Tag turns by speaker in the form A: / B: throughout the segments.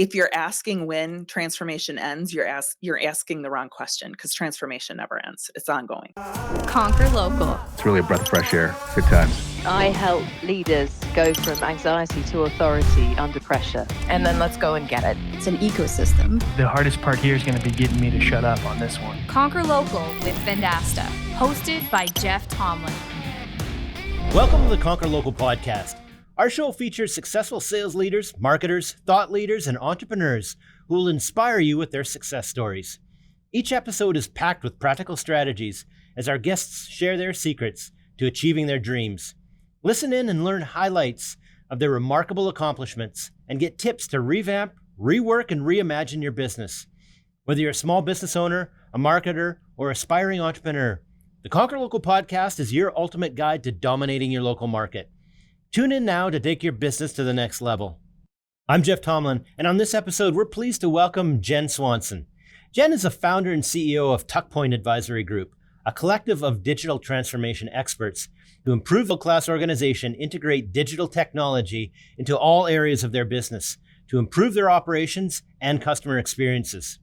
A: if you're asking when transformation ends, you're asking the wrong question, because transformation never ends. It's ongoing.
B: Conquer Local.
C: It's really a breath of fresh air. Good times.
D: I help leaders go from anxiety to authority under pressure.
B: And then let's go and get it.
E: It's an ecosystem.
F: The hardest part here is going to be getting me to shut up on this one.
B: Conquer Local with Vendasta, hosted by Jeff Tomlin.
G: Welcome to the Conquer Local podcast. Our show features successful sales leaders, marketers, thought leaders, and entrepreneurs who will inspire you with their success stories. Each episode is packed with practical strategies as our guests share their secrets to achieving their dreams. Listen in and learn highlights of their remarkable accomplishments and get tips to revamp, rework, and reimagine your business. Whether you're a small business owner, a marketer, or aspiring entrepreneur, the Conquer Local podcast is your ultimate guide to dominating your local market. Tune in now to take your business to the next level. I'm Jeff Tomlin, and on this episode, we're pleased to welcome Jen Swanson. Jen is the founder and CEO of Tuckpoint Advisory Group, a collective of digital transformation experts who improve middle-class organization, integrate digital technology into all areas of their business to improve their operations and customer experiences.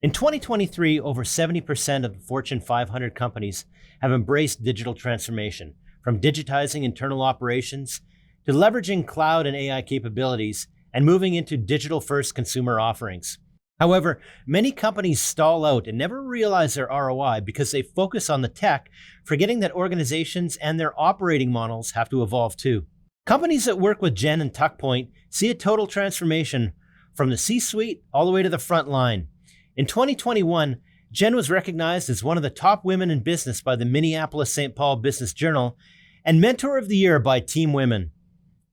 G: In 2023, over 70% of the Fortune 500 companies have embraced digital transformation, from digitizing internal operations to leveraging cloud and AI capabilities and moving into digital-first consumer offerings. However, many companies stall out and never realize their ROI because they focus on the tech, forgetting that organizations and their operating models have to evolve too. Companies that work with Jen and Tuckpoint see a total transformation from the C-suite all the way to the front line. In 2021, Jen was recognized as one of the top women in business by the Minneapolis-St. Paul Business Journal and Mentor of the Year by Team Women.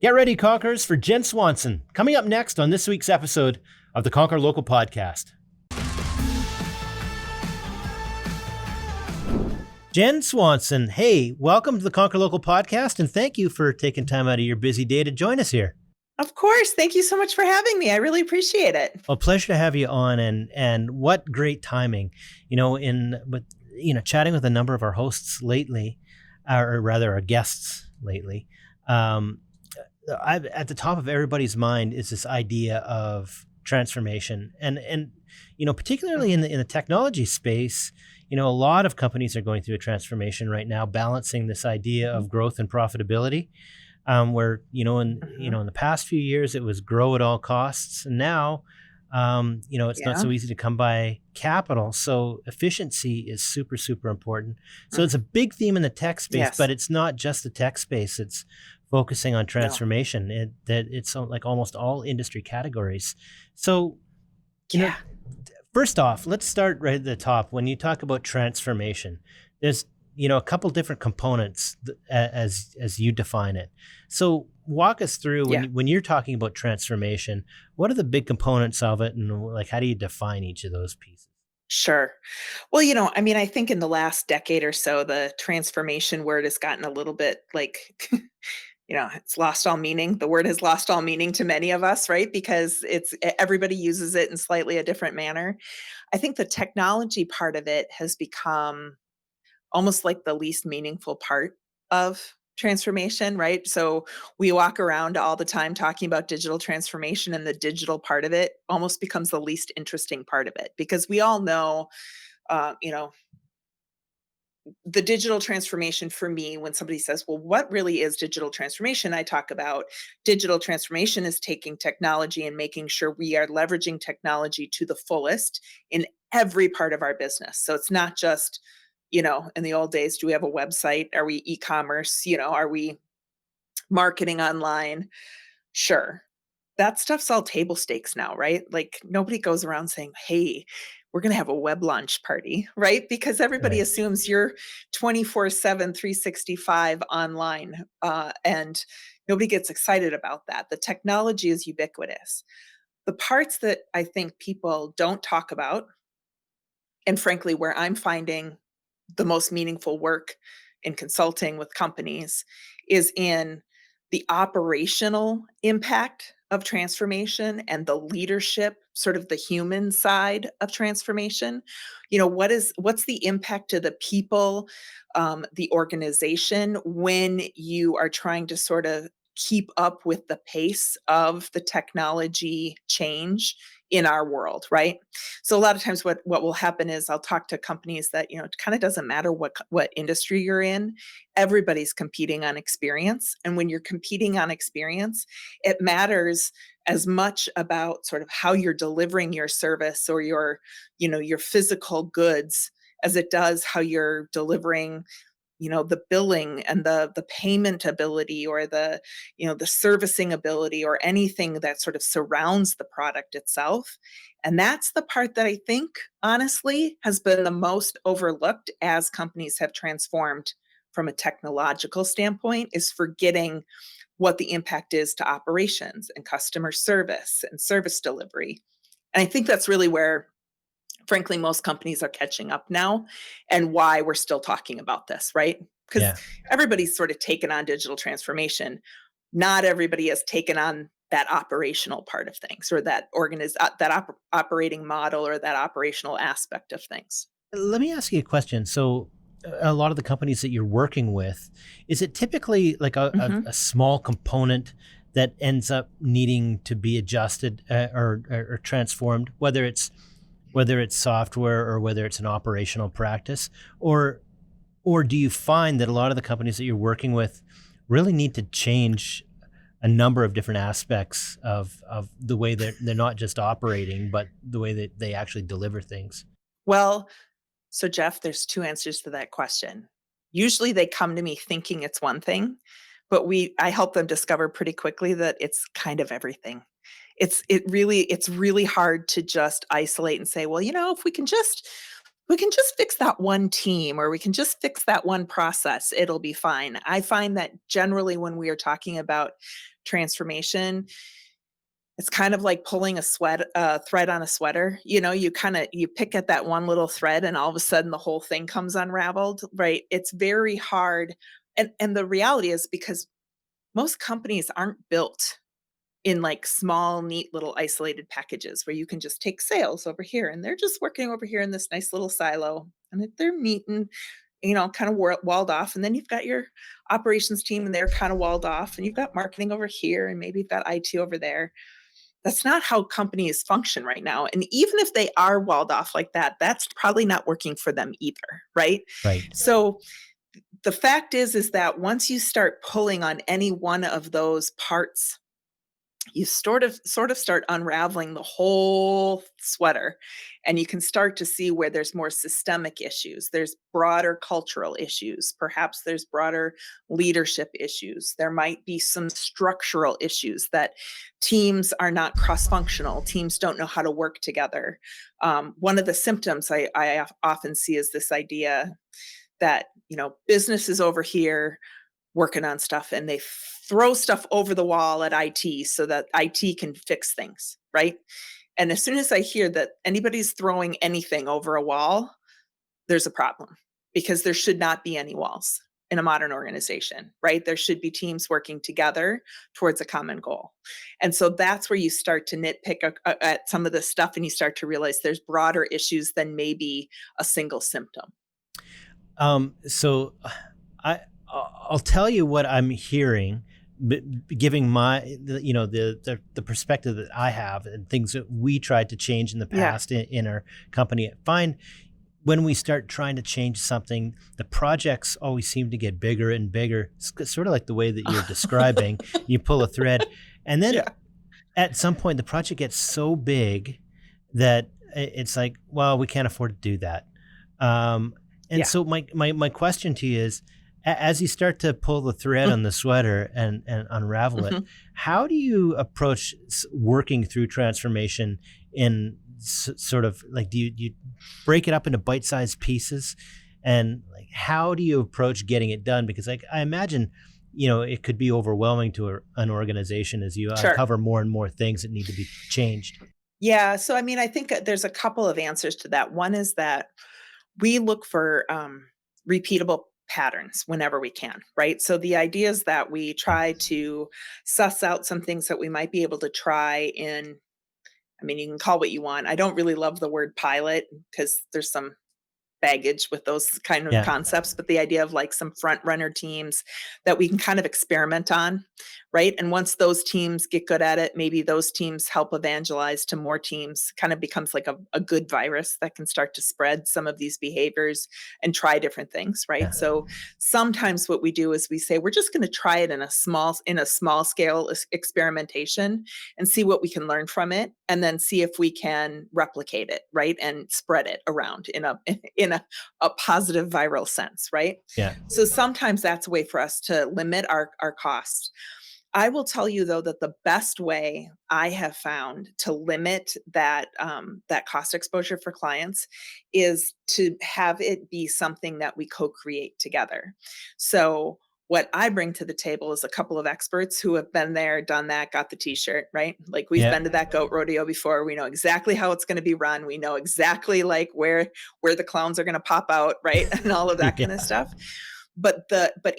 G: Get ready, Conquerors, for Jen Swanson, coming up next on this week's episode of the Conquer Local podcast. Jen Swanson, hey, welcome to the Conquer Local podcast, and thank you for taking time out of your busy day to join us here.
A: Of course. Thank you so much for having me. I really appreciate it.
G: Well, pleasure to have you on, and what great timing. Chatting with a number of our hosts lately, or rather our guests lately, at the top of everybody's mind is this idea of transformation, and particularly in the technology space. A lot of companies are going through a transformation right now, balancing this idea of growth and profitability. Where in the past few years it was grow at all costs, and now it's not so easy to come by capital. So efficiency is super, super important. So it's a big theme in the tech space, but it's not just the tech space. It's focusing on transformation. It's like almost all industry categories. So, first off, let's start right at the top. When you talk about transformation, there's a couple different components as you define it. So walk us through when you're talking about transformation, what are the big components of it, and how do you define each of those pieces?
A: Sure. Well, I think in the last decade or so, the transformation word has gotten a little bit it's lost all meaning. The word has lost all meaning to many of us, right? Because everybody uses it in slightly a different manner. I think the technology part of it has become almost like the least meaningful part of transformation, right? So we walk around all the time talking about digital transformation, and the digital part of it almost becomes the least interesting part of it, because we all know, the digital transformation for me, when somebody says, well, what really is digital transformation? I talk about digital transformation is taking technology and making sure we are leveraging technology to the fullest in every part of our business. So it's not just in the old days, do we have a website? Are we e-commerce? Are we marketing online? Sure. That stuff's all table stakes now, right? Like nobody goes around saying, hey, we're going to have a web launch party, right? Because everybody assumes you're 24/7, 365 online. And nobody gets excited about that. The technology is ubiquitous. The parts that I think people don't talk about, and frankly, where I'm finding the most meaningful work in consulting with companies, is in the operational impact of transformation and the leadership, sort of the human side of transformation. What's the impact to the people, the organization, when you are trying to sort of keep up with the pace of the technology change in our world, right? So a lot of times what will happen is I'll talk to companies that, it kind of doesn't matter what industry you're in. Everybody's competing on experience. And when you're competing on experience, it matters as much about sort of how you're delivering your service or your physical goods as it does how you're delivering the billing and the payment ability or the servicing ability or anything that sort of surrounds the product itself. And that's the part that I think honestly has been the most overlooked as companies have transformed from a technological standpoint, is forgetting what the impact is to operations and customer service and service delivery. And I think that's really where, frankly, most companies are catching up now, and why we're still talking about this, right? Because
G: Yeah.
A: everybody's sort of taken on digital transformation. Not everybody has taken on that operational part of things, or that operating model, or that operational aspect of things.
G: Let me ask you a question. So, a lot of the companies that you're working with, is it typically like
A: Mhm.
G: a small component that ends up needing to be adjusted or transformed, whether it's software or whether it's an operational practice, or do you find that a lot of the companies that you're working with really need to change a number of different aspects of the way they're not just operating, but the way that they actually deliver things?
A: Well, so Jeff, there's two answers to that question. Usually they come to me thinking it's one thing, but I help them discover pretty quickly that it's kind of everything. It's really hard to just isolate and say, well, if we can just fix that one team, or we can just fix that one process, it'll be fine. I find that generally when we are talking about transformation, it's kind of like pulling a thread on a sweater. You pick at that one little thread, and all of a sudden the whole thing comes unraveled, right? It's very hard. And the reality is, because most companies aren't built in like small, neat little isolated packages where you can just take sales over here and they're just working over here in this nice little silo, and if they're neat and kind of walled off. And then you've got your operations team and they're kind of walled off, and you've got marketing over here, and maybe you've got IT over there. That's not how companies function right now. And even if they are walled off like that, that's probably not working for them either, right?
G: Right.
A: So the fact is that once you start pulling on any one of those parts, you sort of start unraveling the whole sweater, and you can start to see where there's more systemic issues, there's broader cultural issues, perhaps there's broader leadership issues, there might be some structural issues, that teams are not cross-functional, teams don't know how to work together. One of the symptoms I often see is this idea that business is over here working on stuff, and they throw stuff over the wall at IT so that IT can fix things, right? And as soon as I hear that anybody's throwing anything over a wall, there's a problem, because there should not be any walls in a modern organization, right? There should be teams working together towards a common goal. And so that's where you start to nitpick at some of this stuff, and you start to realize there's broader issues than maybe a single symptom.
G: So I I'll tell you what I'm hearing, giving the perspective that I have and things that we tried to change in the
A: Yeah.
G: past in our company. Find when we start trying to change something, the projects always seem to get bigger and bigger. It's sort of like the way that you're describing. You pull a thread, and then
A: Yeah.
G: at some point the project gets so big that it's like, well, we can't afford to do that. And
A: Yeah.
G: so my question to you is, as you start to pull the thread on the sweater and unravel it,
A: Mhm.
G: how do you approach working through transformation in sort of like, do you break it up into bite-sized pieces, and like how do you approach getting it done? Because like I imagine, it could be overwhelming to an organization as you
A: Sure.
G: uncover more and more things that need to be changed.
A: Yeah, so I mean, I think that there's a couple of answers to that. One is that we look for repeatable patterns whenever we can, right? So the idea is that we try to suss out some things that we might be able to try in. I mean, you can call what you want. I don't really love the word pilot, because there's some baggage with those kind of
G: Yeah.
A: concepts, but the idea of like some front runner teams that we can kind of experiment on, right? And once those teams get good at it, maybe those teams help evangelize to more teams, kind of becomes like a good virus that can start to spread some of these behaviors and try different things, right?
G: Yeah.
A: So sometimes what we do is we say we're just going to try it in a small scale experimentation and see what we can learn from it, and then see if we can replicate it, right? And spread it around in a in a positive viral sense, right?
G: Yeah.
A: So sometimes that's a way for us to limit our costs. I will tell you though that the best way I have found to limit that cost exposure for clients is to have it be something that we co-create together. So what I bring to the table is a couple of experts who have been there, done that, got the t-shirt, right? Like we've
G: Yeah.
A: been to that goat rodeo before. We know exactly how it's going to be run. We know exactly like where the clowns are going to pop out, right? And all of that kind of stuff. But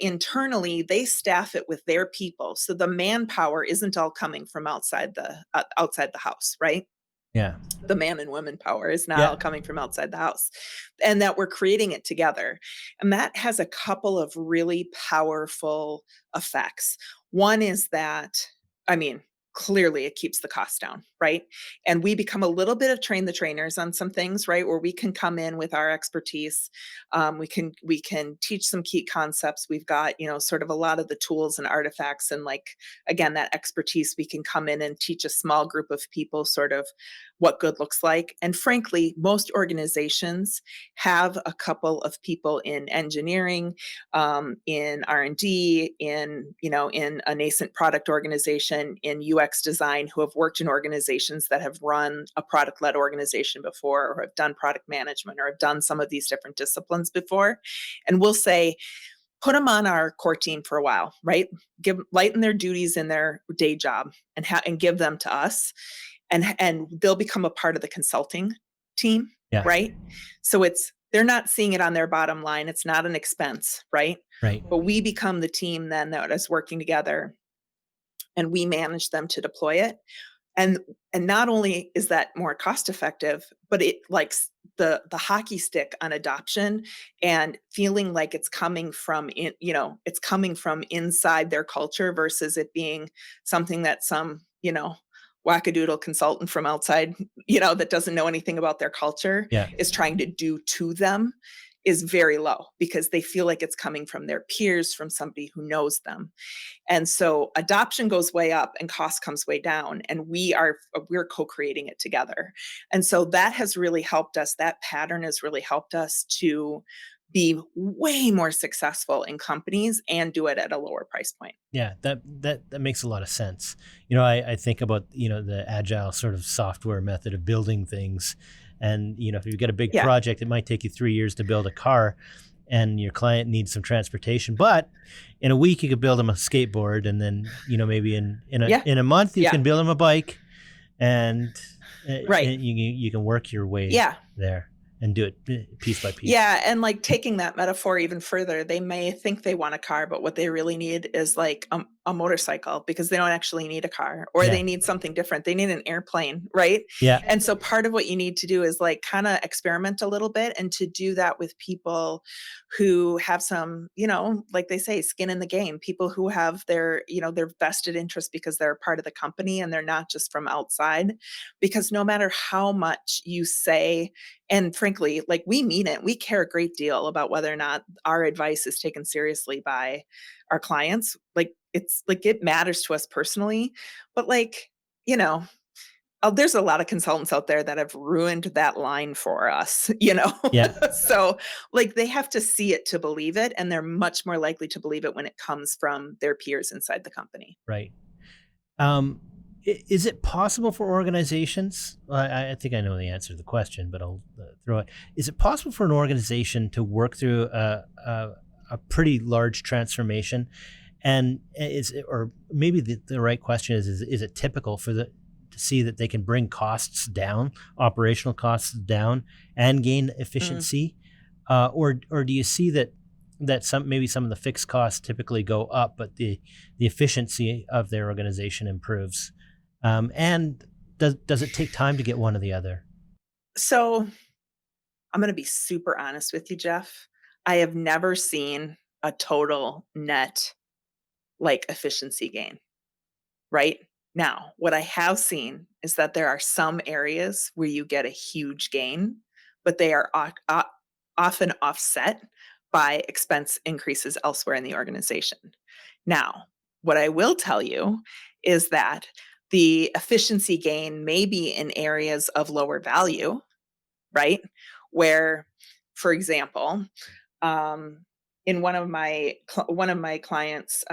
A: internally they staff it with their people. So the manpower isn't all coming from outside the house, right?
G: Yeah.
A: The man and women power is not
G: Yeah.
A: all coming from outside the house, and that we're creating it together. And that has a couple of really powerful effects. One is that, I mean, clearly it keeps the cost down, right? And we become a little bit of train the trainers on some things, right? Where we can come in with our expertise. We can teach some key concepts. We've got, sort of a lot of the tools and artifacts, and like, again, that expertise, we can come in and teach a small group of people sort of what good looks like. And frankly, most organizations have a couple of people in engineering, in R&D, in a nascent product organization, in UX design, who have worked in organizations that have run a product-led organization before, or have done product management, or have done some of these different disciplines before. And we'll say, put them on our core team for a while, right? Lighten their duties in their day job and give them to us. And they'll become a part of the consulting team,
G: Yeah.
A: right? So they're not seeing it on their bottom line. It's not an expense, right?
G: Right.
A: But we become the team then that is working together, and we manage them to deploy it. And not only is that more cost effective, but it likes the hockey stick on adoption and feeling like it's coming from it's coming from inside their culture versus it being something that some, wackadoodle consultant from outside, that doesn't know anything about their culture
G: Yeah.
A: is trying to do to them, is very low, because they feel like it's coming from their peers, from somebody who knows them. And so adoption goes way up and cost comes way down, and we're co-creating it together. And so that has really helped us. That pattern has really helped us to be way more successful in companies and do it at a lower price point.
G: Yeah, that makes a lot of sense. I think about, the agile sort of software method of building things. And, if you've got a big project, it might take you 3 years to build a car, and your client needs some transportation. But in a week, you could build them a skateboard, and then, maybe in a month, you can build them a bike, and you can work your way there and do it piece by piece.
A: Yeah. And like taking that metaphor even further, they may think they want a car, but what they really need is like a motorcycle, because they don't actually need a car, or they need something different. They need an airplane, right?
G: Yeah.
A: And so part of what you need to do is like kind of experiment a little bit, and to do that with people who have some, like they say, skin in the game, people who have their vested interest because they're a part of the company and they're not just from outside. Because no matter how much you say, and frankly, like we mean it, we care a great deal about whether or not our advice is taken seriously by our clients. Like it's like it matters to us personally, but like, there's a lot of consultants out there that have ruined that line for us,
G: Yeah.
A: So like they have to see it to believe it, and they're much more likely to believe it when it comes from their peers inside the company.
G: Right. Is it possible for organizations? I think I know the answer to the question, but I'll throw it. Is it possible for an organization to work through a pretty large transformation? And or maybe the right question is it typical to see that they can bring costs down, operational costs down, and gain efficiency? Or do you see that some of the fixed costs typically go up, but the efficiency of their organization improves? And does it take time to get one or the other?
A: So I'm going to be super honest with you, Jeff. I have never seen a total net like efficiency gain, right? Now, what I have seen is that there are some areas where you get a huge gain, but they are often offset by expense increases elsewhere in the organization. Now, what I will tell you is that the efficiency gain may be in areas of lower value, right? Where, for example, um, in one of my clients,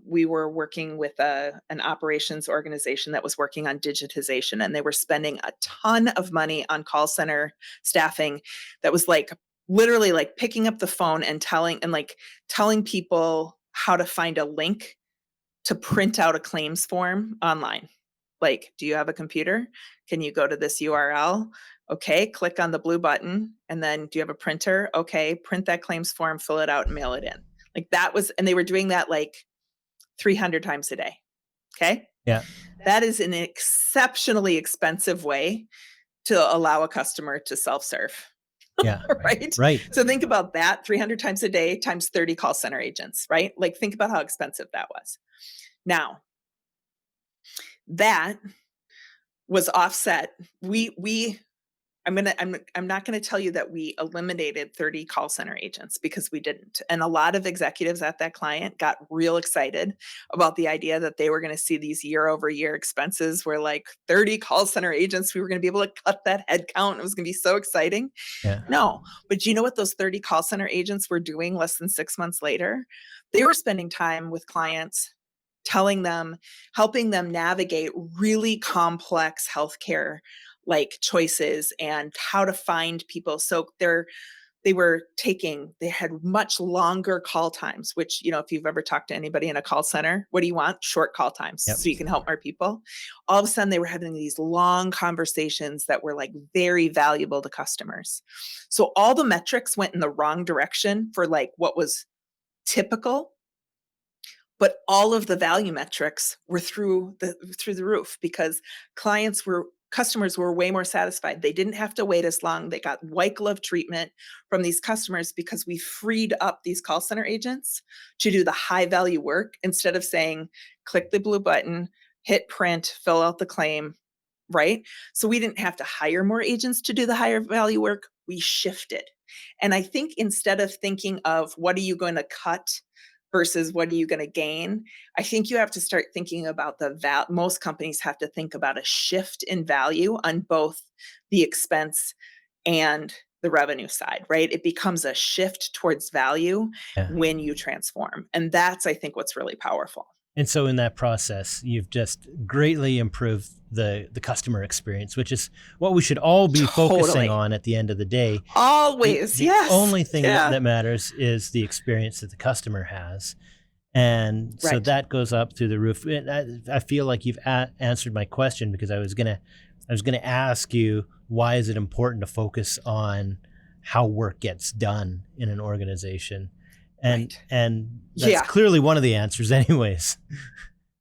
A: we were working with an operations organization that was working on digitization, and they were spending a ton of money on call center staffing. That was like literally like picking up the phone and telling people how to find a link to print out a claims form online. Like, do you have a computer? Can you go to this URL? Okay, click on the blue button. And then, do you have a printer? Okay, print that claims form, fill it out, and mail it in. Like that was, and they were doing that like 300 times a day. Okay.
G: Yeah.
A: That is an exceptionally expensive way to allow a customer to self-serve.
G: Yeah.
A: Right.
G: Right.
A: So think about that 300 times a day times 30 call center agents, right? Like think about how expensive that was. Now, that was offset. I'm not going to tell you that we eliminated 30 call center agents, because we didn't. And a lot of executives at that client got real excited about the idea that they were going to see these year over year expenses where like 30 call center agents, we were going to be able to cut that head count. It was going to be so exciting.
G: Yeah.
A: No, but you know what those 30 call center agents were doing less than 6 months later? They were spending time with clients, telling them, helping them navigate really complex healthcare like choices and how to find people. So they had much longer call times, which, if you've ever talked to anybody in a call center, what do you want? Short call times.
G: Yep.
A: So you can help more people. All of a sudden they were having these long conversations that were like very valuable to customers. So all the metrics went in the wrong direction for like what was typical, but all of the value metrics were through the roof, because customers were way more satisfied. They didn't have to wait as long. They got white glove treatment from these customers because we freed up these call center agents to do the high value work, instead of saying, click the blue button, hit print, fill out the claim, right? So we didn't have to hire more agents to do the higher value work. We shifted. And I think instead of thinking of what are you going to cut versus what are you going to gain, I think you have to start thinking about most companies have to think about a shift in value on both the expense and the revenue side, right? It becomes a shift towards value when you transform. And that's, I think, what's really powerful.
G: And so in that process, you've just greatly improved the customer experience, which is what we should all be focusing on at the end of the day.
A: Always, yes.
G: The only thing that matters is the experience that the customer has. And so that goes up through the roof. And I feel like you've answered my question, because I was gonna ask you, why is it important to focus on how work gets done in an organization? And that's clearly one of the answers anyways.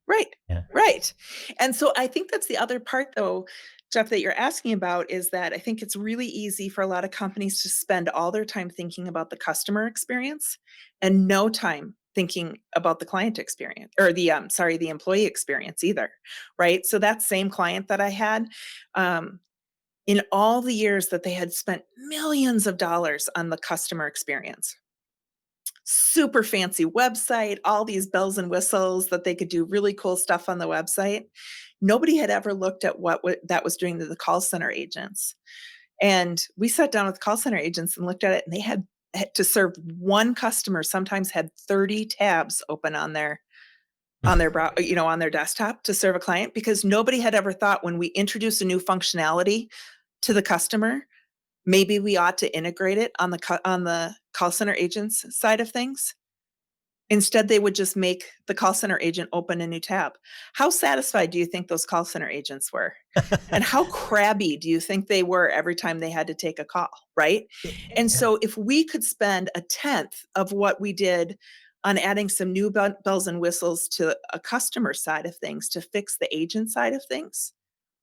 A: Right. Yeah. Right. And so I think that's the other part, though, Jeff, that you're asking about, is that I think it's really easy for a lot of companies to spend all their time thinking about the customer experience and no time thinking about the client experience, or the employee experience either. Right. So that same client that I had, in all the years that they had spent millions of dollars on the customer experience, super fancy website, all these bells and whistles that they could do really cool stuff on the website. Nobody had ever looked at what that was doing to the call center agents. And we sat down with call center agents and looked at it, and they had to serve one customer, sometimes had 30 tabs open on their on their desktop to serve a client, because nobody had ever thought, when we introduce a new functionality to the customer, maybe we ought to integrate it on the call center agent's side of things. Instead, they would just make the call center agent open a new tab. How satisfied do you think those call center agents were? And how crabby do you think they were every time they had to take a call, right? And so if we could spend a tenth of what we did on adding some new bells and whistles to a customer side of things to fix the agent side of things,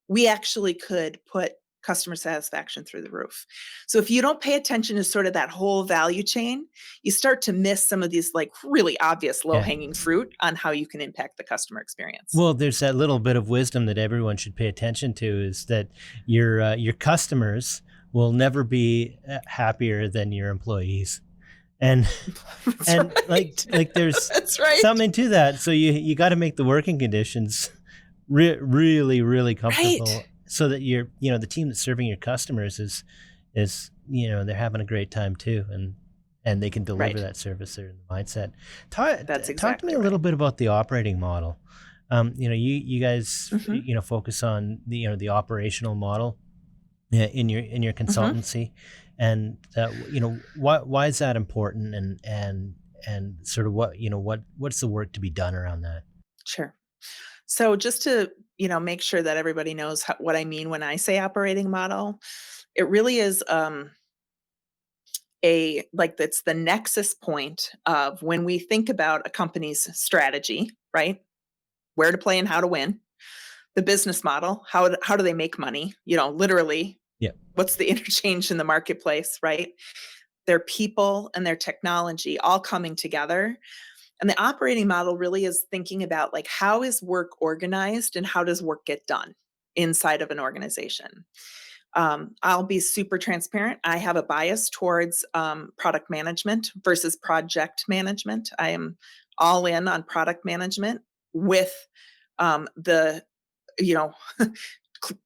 A: we actually could put customer satisfaction through the roof. So if you don't pay attention to sort of that whole value chain, you start to miss some of these like really obvious
G: Yeah.
A: low-hanging fruit on how you can impact the customer experience.
G: Well, there's that little bit of wisdom that everyone should pay attention to, is that your customers will never be happier than your employees. And
A: That's
G: and
A: right.
G: like there's
A: That's right.
G: something to that. So you got to make the working conditions really, really comfortable,
A: Right.
G: so that the team that's serving your customers is they're having a great time too, and they can deliver
A: Right.
G: that service. They're in the mindset.
A: That's
G: Talk to
A: exactly
G: me a
A: right.
G: little bit about the operating model. You guys
A: Mhm.
G: focus on the operational model in your
A: Mhm.
G: consultancy, and why is that important, and sort of what's the work to be done around that?
A: Sure. So just to, make sure that everybody knows what I mean when I say operating model, it really is that's the nexus point of when we think about a company's strategy, right? Where to play and how to win. The business model, how do they make money? Literally,
G: Yeah.
A: what's the interchange in the marketplace, right? Their people and their technology all coming together. And the operating model really is thinking about like how is work organized and how does work get done inside of an organization. I'll be super transparent. I have a bias towards product management versus project management. I am all in on product management with the, you know,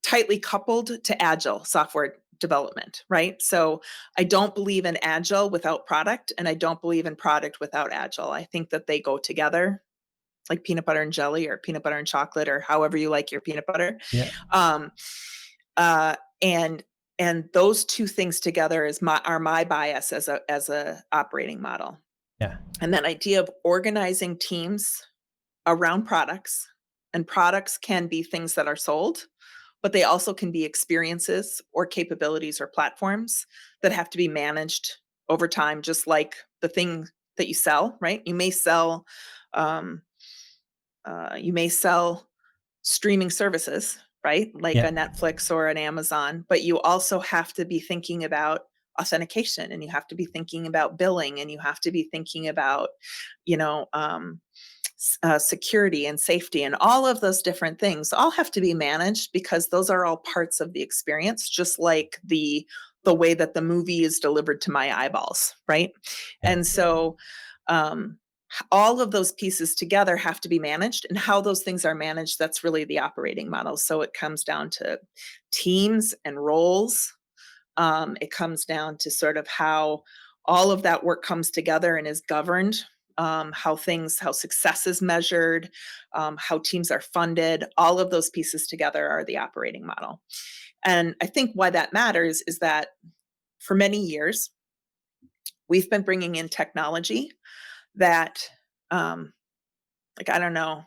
A: tightly coupled to agile software development, right? So I don't believe in agile without product, and I don't believe in product without agile. I think that they go together like peanut butter and jelly or peanut butter and chocolate or however you like your peanut butter.
G: Yeah.
A: Um, uh, and and those two things together are my bias as a operating model.
G: Yeah.
A: And that idea of organizing teams around products, and products can be things that are sold, but they also can be experiences or capabilities or platforms that have to be managed over time, just like the thing that you sell, right? Um, you may sell streaming services, right? Like
G: Yeah.
A: a Netflix or an Amazon, but you also have to be thinking about authentication, and you have to be thinking about billing, and you have to be thinking about, you know, security and safety, and all of those different things all have to be managed because those are all parts of the experience, just like the way that the movie is delivered to my eyeballs, right?
G: Yeah.
A: And so all of those pieces together have to be managed, and how those things are managed, that's really the operating model. So it comes down to teams and roles. It comes down to sort of how all of that work comes together and is governed, how success is measured, how teams are funded. All of those pieces together are the operating model. And I think why that matters is that for many years, we've been bringing in technology that, I don't know,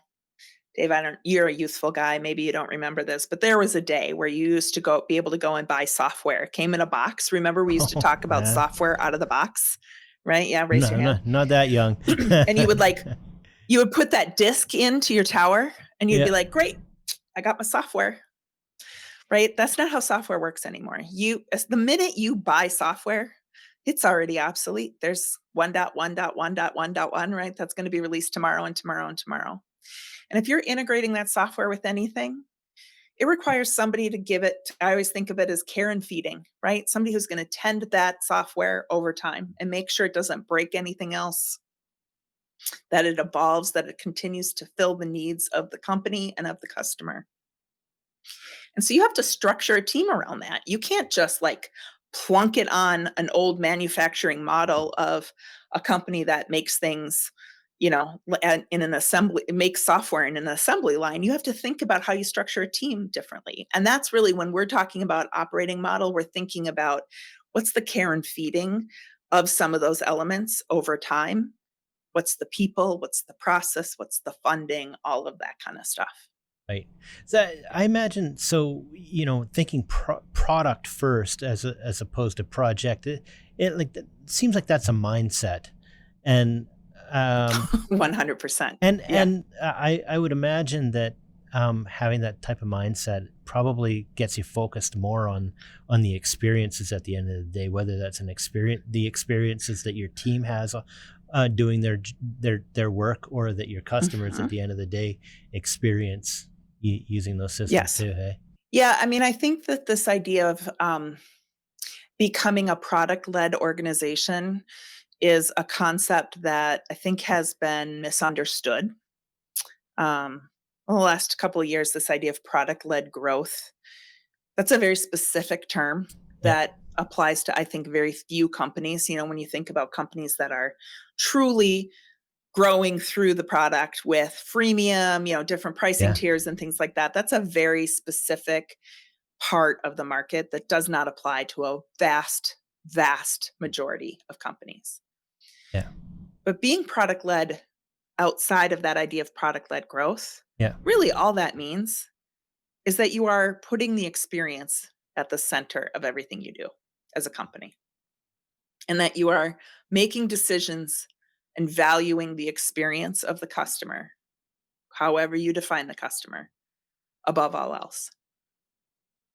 A: Dave, you're a youthful guy. Maybe you don't remember this, but there was a day where you used to be able to go and buy software. It came in a box. Remember, we used to talk about
G: Yeah.
A: software out of the box, right? Yeah, raise your hand.
G: Not that young.
A: And you would put that disc into your tower, and you'd be
G: Yeah.
A: like, great, I got my software, right? That's not how software works anymore. The minute you buy software, it's already obsolete. There's 1.1.1.1.1, right? That's going to be released tomorrow and tomorrow and tomorrow. And if you're integrating that software with anything, it requires somebody to give it. I always think of it as care and feeding, right? Somebody who's going to tend that software over time and make sure it doesn't break anything else, that it evolves, that it continues to fill the needs of the company and of the customer. And so you have to structure a team around that. You can't just like plunk it on an old manufacturing model of a company that makes things, in an assembly, makes software in an assembly line. You have to think about how you structure a team differently. And that's really when we're talking about operating model, we're thinking about what's the care and feeding of some of those elements over time. What's the people, what's the process, what's the funding, all of that kind of stuff.
G: Right. So I imagine, thinking product first as opposed to project, it seems like that's a mindset. And
A: 100%.
G: and
A: Yeah.
G: and I would imagine that having that type of mindset probably gets you focused more on the experiences at the end of the day, whether that's the experiences that your team has doing their work, or that your customers at the end of the day experience using those systems too. Hey?
A: Yeah, I mean, I think that this idea of becoming a product-led organization is a concept that I think has been misunderstood. In the last couple of years, this idea of product-led growth, that's a very specific term that applies to, I think, very few companies. When you think about companies that are truly growing through the product with freemium, different pricing tiers and things like that, that's a very specific part of the market that does not apply to a vast, vast majority of companies.
G: Yeah.
A: But being product-led outside of that idea of product-led growth, really all that means is that you are putting the experience at the center of everything you do as a company. And that you are making decisions and valuing the experience of the customer, however you define the customer, above all else.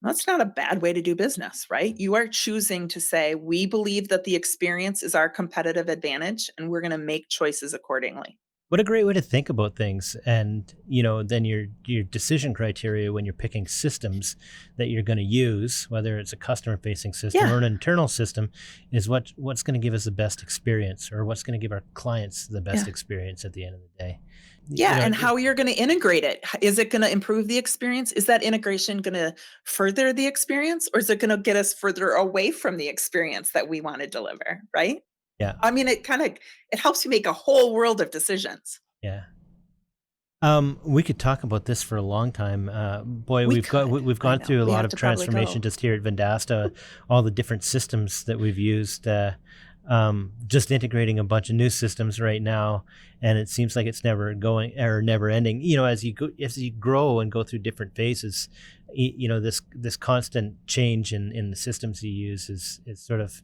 A: That's not a bad way to do business, right? You are choosing to say, we believe that the experience is our competitive advantage, and we're going to make choices accordingly.
G: What a great way to think about things. And, then your decision criteria when you're picking systems that you're going to use, whether it's a customer facing system or an internal system, is what's going to give us the best experience, or what's going to give our clients the best experience at the end of the day.
A: And how you're going to integrate it. Is it going to improve the experience? Is that integration going to further the experience, or is it going to get us further away from the experience that we want to deliver, right?
G: Yeah.
A: I mean, it helps you make a whole world of decisions.
G: Yeah. We could talk about this for a long time. We've gone through a lot of transformation just here at Vendasta, all the different systems that we've used, just integrating a bunch of new systems right now. And it seems like it's never ending. As you grow and go through different phases, this constant change in the systems you use is sort of,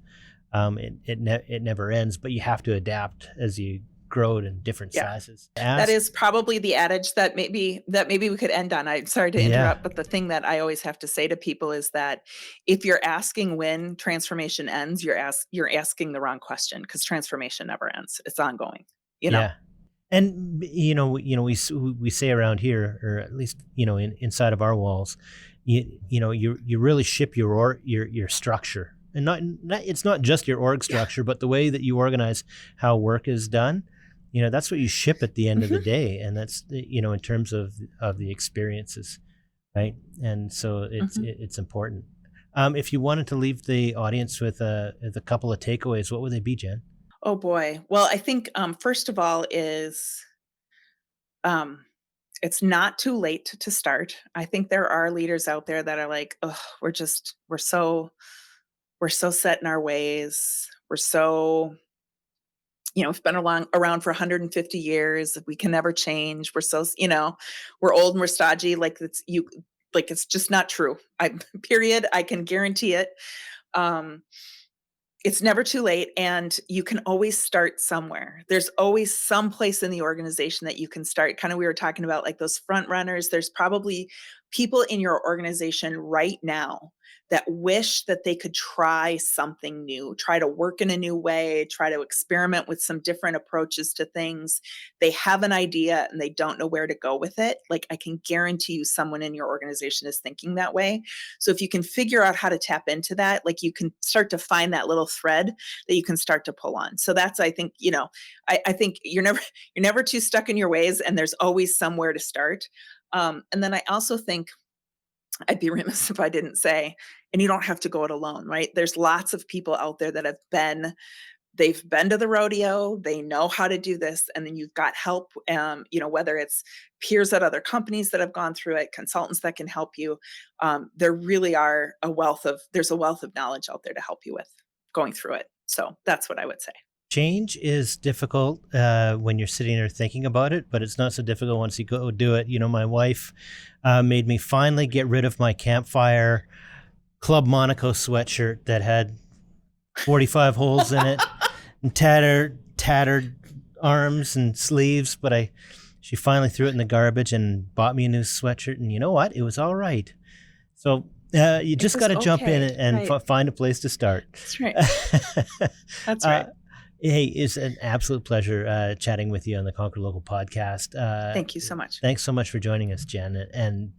G: it never ends, but you have to adapt as you grow in different sizes.
A: That is probably the adage that maybe we could end on. I'm sorry to interrupt, but the thing that I always have to say to people is that if you're asking when transformation ends, you're asking the wrong question, because transformation never ends. It's ongoing.
G: Yeah. And we say around here, or at least inside of our walls, you really ship your structure. And it's not just your org structure, but the way that you organize how work is done. That's what you ship at the end of the day, and that's in terms of the experiences, right? And so it's important. If you wanted to leave the audience with a couple of takeaways, what would they be, Jen?
A: Oh boy. Well, I think first of all is it's not too late to start. I think there are leaders out there that are like, oh, we're so set in our ways. We're so, we've been around for 150 years. We can never change. We're so, we're old and we're stodgy. It's just not true. Period. I can guarantee it. It's never too late, and you can always start somewhere. There's always some place in the organization that you can start. Kind of, we were talking about like those front runners. There's probably people in your organization right now that wish that they could try something new, try to work in a new way, try to experiment with some different approaches to things. They have an idea and they don't know where to go with it. Like, I can guarantee you someone in your organization is thinking that way. So if you can figure out how to tap into that, like, you can start to find that little thread that you can start to pull on. So that's, I think, I think you're never too stuck in your ways, and there's always somewhere to start. And then I also think, I'd be remiss if I didn't say, and you don't have to go it alone, right? There's lots of people out there that they've been to the rodeo, they know how to do this, and then you've got help, whether it's peers at other companies that have gone through it, consultants that can help you. There really are there's a wealth of knowledge out there to help you with going through it. So that's what I would say.
G: Change is difficult when you're sitting there thinking about it, but it's not so difficult once you go do it. My wife made me finally get rid of my Campfire Club Monaco sweatshirt that had 45 holes in it and tattered arms and sleeves, but I She finally threw it in the garbage and bought me a new sweatshirt. And you know what? It was all right. So you just got to jump in and find a place to start.
A: That's right. That's right.
G: Hey, it's an absolute pleasure chatting with you on the Conquer Local podcast.
A: Thank you so much.
G: Thanks so much for joining us, Jen. And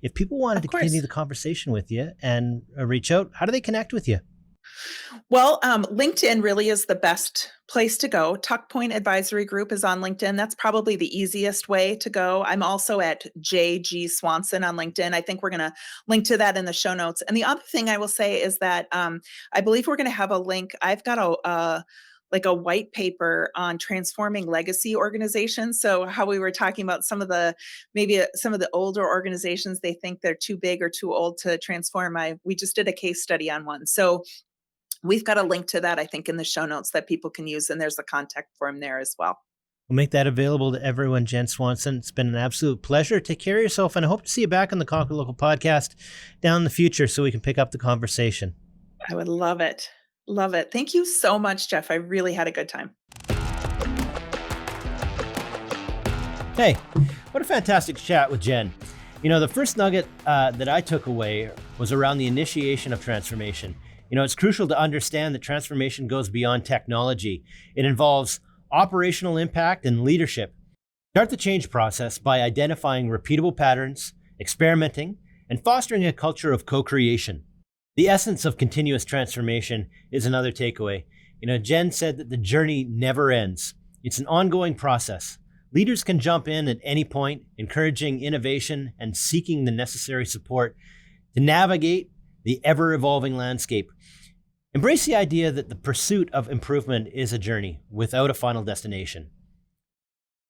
G: if people wanted to continue the conversation with you and reach out, how do they connect with you?
A: Well, LinkedIn really is the best place to go. Tuckpoint Advisory Group is on LinkedIn. That's probably the easiest way to go. I'm also at J.G. Swanson on LinkedIn. I think we're going to link to that in the show notes. And the other thing I will say is that I believe we're going to have a link. I've got a white paper on transforming legacy organizations. So how we were talking about some of the older organizations, they think they're too big or too old to transform. We just did a case study on one. So we've got a link to that, I think, in the show notes that people can use. And there's a contact form there as well.
G: We'll make that available to everyone. Jen Swanson, it's been an absolute pleasure. Take care of yourself. And I hope to see you back on the Conquer Local podcast down in the future so we can pick up the conversation.
A: I would love it. Love it. Thank you so much, Jeff. I really had a good time.
G: Hey, what a fantastic chat with Jen. You know, the first nugget that I took away was around the initiation of transformation. You know, it's crucial to understand that transformation goes beyond technology. It involves operational impact and leadership. Start the change process by identifying repeatable patterns, experimenting, and fostering a culture of co-creation. The essence of continuous transformation is another takeaway. You know, Jen said that the journey never ends. It's an ongoing process. Leaders can jump in at any point, encouraging innovation and seeking the necessary support to navigate the ever-evolving landscape. Embrace the idea that the pursuit of improvement is a journey without a final destination.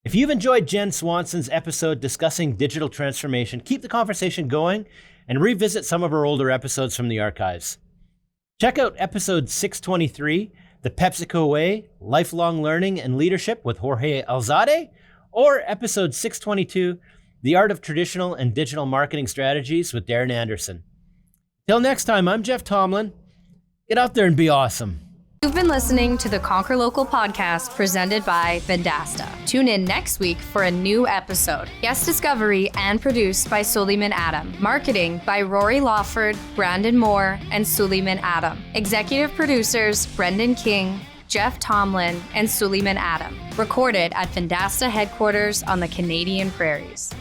G: If you've enjoyed Jen Swanson's episode discussing digital transformation, keep the conversation going and revisit some of her older episodes from the archives. Check out episode 623, The PepsiCo Way, Lifelong Learning and Leadership with Jorge Alzade, or episode 622, The Art of Traditional and Digital Marketing Strategies with Darren Anderson. Till next time, I'm Jeff Tomlin. Get out there and be awesome.
B: You've been listening to the Conquer Local podcast presented by Vendasta. Tune in next week for a new episode. Guest discovery and produced by Suleiman Adam. Marketing by Rory Lawford, Brandon Moore, and Suleiman Adam. Executive producers Brendan King, Jeff Tomlin, and Suleiman Adam. Recorded at Vendasta headquarters on the Canadian Prairies.